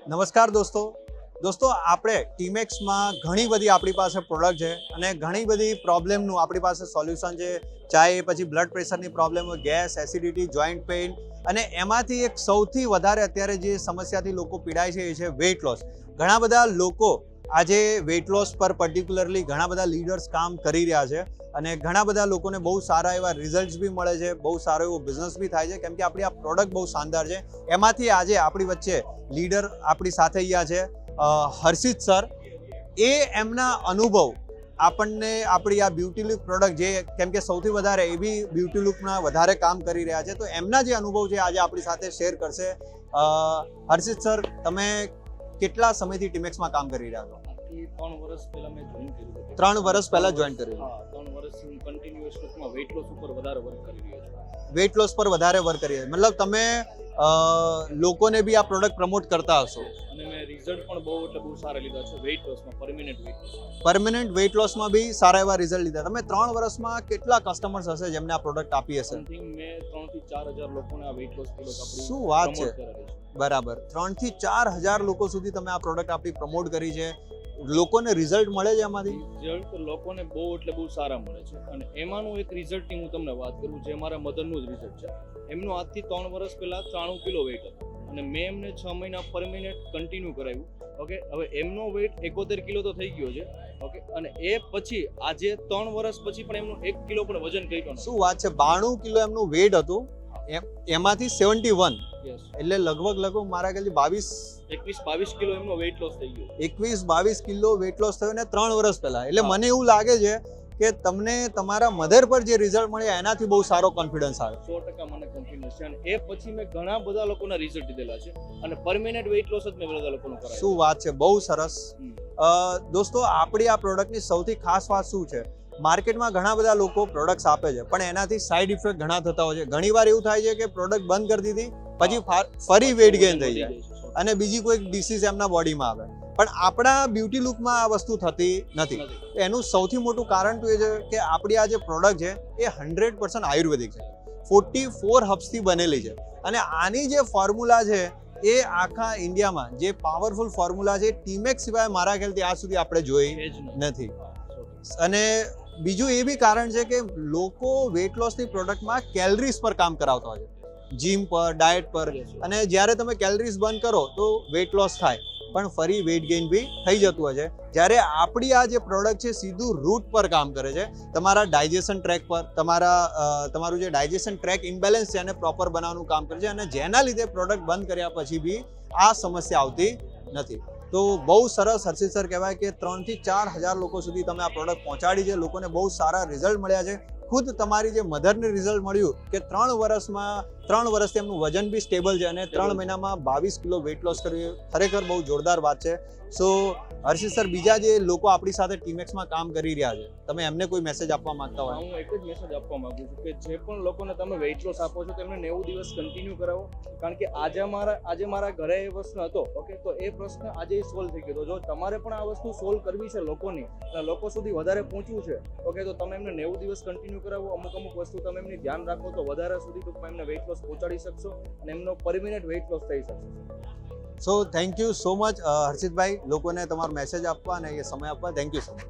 નમસ્કાર દોસ્તો આપણે ટીમેક્સમાં ઘણી બધી આપણી પાસે પ્રોડક્ટ છે અને ઘણી બધી પ્રોબ્લેમનું આપણી પાસે સોલ્યુશન છે. ચાહે પછી બ્લડ પ્રેશરની પ્રોબ્લેમ હોય, ગેસ, એસિડિટી, જોઈન્ટ પેઇન, અને એમાંથી એક સૌથી વધારે અત્યારે જે સમસ્યાથી લોકો પીડાય છે એ છે વેઇટ લોસ. ઘણા બધા લોકો આજે વેઇટ લોસ પર પર્ટિક્યુલરલી ઘણા બધા લીડર્સ કામ કરી રહ્યા છે અને ઘણા બધા લોકોને બહુ સારા એવા રિઝલ્ટ્સ બી મળે છે, બહુ સારો એવો બિઝનેસ બી થાય છે કેમ કે આપણી આ પ્રોડક્ટ બહુ શાનદાર છે. એમાંથી આજે આપણી વચ્ચે લીડર આપણી સાથે અહીંયા છે હર્ષિત સર. એ એમના અનુભવ આપણને આપણી આ બ્યુટી લુક પ્રોડક્ટ જે કેમ કે સૌથી વધારે એ બી બ્યુટી લુકમાં વધારે કામ કરી રહ્યા છે, તો એમના જે અનુભવ છે આજે આપણી સાથે શેર કરશે. હર્ષિત સર, તમે કેટલા સમયથી ટીમેક્સમાં કામ કરી રહ્યા છો? 3 વર્ષ પહેલા મેં જોઈન કર્યું. 3 વર્ષ પહેલા જોઈન કર્યું. હા, 3 વર્ષ હું કન્ટિન્યુઅસ ટૂંકમાં વેઇટ લોસ ઉપર વધારે વર્ક કરી રહ્યો છું. વેઇટ લોસ પર વધારે વર્ક કરી રહ્યા, મતલબ તમે લોકોને બી આ પ્રોડક્ટ પ્રમોટ કરતા હશો? અને મેં રિઝલ્ટ પણ બહુ સારા લીધા છે વેઇટ લોસમાં, permanent weight loss. Permanent weight લોસમાં બી સારા એવા રિઝલ્ટ લીધા. તમે 3 વર્ષમાં કેટલા કસ્ટમર્સ હશે જેમને આ પ્રોડક્ટ આપી હશે? સમથિંગ મેં 3 થી 4 હજાર લોકોને આ વેઇટ લોસ પ્રોડક્ટ આપી. શું વાત છે! બરાબર, 3 થી 4 હજાર લોકો સુધી તમે આ પ્રોડક્ટ આપણી પ્રમોટ કરી છે. લોકોને રિઝલ્ટ મળે છે એમાંથી? રિઝલ્ટ લોકોને બહુ સારા મળે છે અને એમાંનું એક રિઝલ્ટની હું તમને વાત કરું, જે મારા મધરનું જ રિઝલ્ટ છે. એમનું આજથી 3 વર્ષ પહેલા 93 કિલો વેઇટ હતું અને મેં એમને 6 મહિના પરમેનન્ટ કન્ટિન્યુ કરાવ્યું. ઓકે, હવે એમનો વેઇટ 71 કિલો તો થઈ ગયો છે. ઓકે, અને એ પછી આજે 3 વર્ષ પછી પણ એમનું 1 કિલો પણ વજન ઘટ્યું. શું વાત છે! 92 કિલો એમનું વેઇટ હતું, એમાંથી 71, એટલે લગભગ મારા ખ્યાલથી 21-22 કિલો એમનો વેઇટ લોસ થઈ ગયો. 21-22 કિલો વેઇટ લોસ થયો ને 3 વર્ષ પહેલા. એટલે મને એવું લાગે છે કે તમને તમારા મધર પર જે રિઝલ્ટ મળ્યા એનાથી બહુ સારો કોન્ફિડન્સ આવે. 100% મને કોન્ફિડન્સ છે અને એ પછી મેં ઘણા બધા લોકોના રિઝલ્ટ દીધેલા છે અને પરમેનન્ટ વેઇટ લોસ જ મેં બધા લોકોનું કરાવ્યું. શું વાત છે! બહુ સરસ. દોસ્તો, આપણી આ પ્રોડક્ટની સૌથી ખાસ વાત શું છે? માર્કેટમાં ઘણા બધા લોકો પ્રોડક્ટ્સ આપે છે પણ એનાથી સાઈડ ઇફેક્ટ ઘણા થતા હોય છે. ઘણીવાર એવું થાય છે કે પ્રોડક્ટ બંધ કરી દીધી પછી ફરી વેઇટ ગેઇન થઈ જાય અને બીજી કોઈ ડિસીઝ એમના બોડીમાં આવે. પણ આપણા બ્યુટી લુકમાં આ વસ્તુ થતી નથી. એનું સૌથી મોટું કારણ તો એ છે કે આપણી આ જે પ્રોડક્ટ છે એ 100% આયુર્વેદિક છે, 44 હર્બ્સથી બનેલી છે અને આની જે ફોર્મ્યુલા છે એ આખા ઇન્ડિયામાં જે પાવરફુલ ફોર્મ્યુલા છે ટીમેક્સ સિવાય મારા ખ્યાલથી આજ સુધી આપણે જોઈ નથી. અને બીજું એ બી કારણ છે કે લોકો વેઇટ લોસની પ્રોડક્ટમાં કેલરીઝ પર કામ કરાવતા હોય છે, જીમ પર, ડાયટ પર, અને જ્યારે તમે કેલરીઝ બંધ કરો તો વેઇટ લોસ થાય પણ ફરી વેઇટ ગેઇન બી થઈ જતું હોય છે. જ્યારે આપણી આ જે પ્રોડક્ટ છે સીધું રૂટ પર કામ કરે છે, તમારા ડાયજેશન ટ્રેક પર, તમારું જે ડાયજેશન ટ્રેક ઇમ્બેલેન્સ છે એને પ્રોપર બનાવવાનું કામ કરે છે અને જેના લીધે પ્રોડક્ટ બંધ કર્યા પછી બી આ સમસ્યા આવતી નથી. તો બહુ સરસ હર્ષિત સર કહેવાય કે 3 થી 4 હજાર લોકો સુધી તમે આ પ્રોડક્ટ પહોંચાડી છે. લોકોને બહુ સારા રિઝલ્ટ મળ્યા છે. ખુદ તમારી જે મધરને રિઝલ્ટ મળ્યું કે 3 વર્ષથી એમનું વજન બી સ્ટેબલ છે અને 3 મહિનામાં 22 કિલો વેઇટ લોસ કર્યું, ખરેખર બહુ જોરદાર વાત છે. સો હર્ષિત સર, બીજા જે લોકો આપણી સાથે ટીમેક્સમાં કામ કરી રહ્યા છે, તમે એમને કોઈ મેસેજ આપવા માંગતા હોય? હું એક જ મેસેજ આપવા માંગુ છું કે જે પણ લોકોને તમે વેઇટ લોસ આપો છો તેમને 90 દિવસ કન્ટિન્યુ કરાવો. કારણ કે આજે મારા ઘરે એ પ્રશ્ન હતો. ઓકે, તો એ પ્રશ્ન આજે સોલ્વ થઈ ગયો. જો તમારે પણ આ વસ્તુ સોલ્વ કરવી છે લોકોની અને લોકો સુધી વધારે પહોંચવું છે, ઓકે, તો તમે એમને 90 દિવસ કન્ટિન્યુ કરાવો. અમુક વસ્તુ તમે એમની ધ્યાન રાખો તો વધારે સુધી ટૂંકમાં એમને વેઇટ લોસ પહોંચાડી શકશો અને એમનો પરમેનન્ટ વેઇટ લોસ થઈ શકશે. So thank you so much Harshitbhai, લોકોને તમારો મેસેજ આપવા અને એ સમય આપવા. Thank you so much.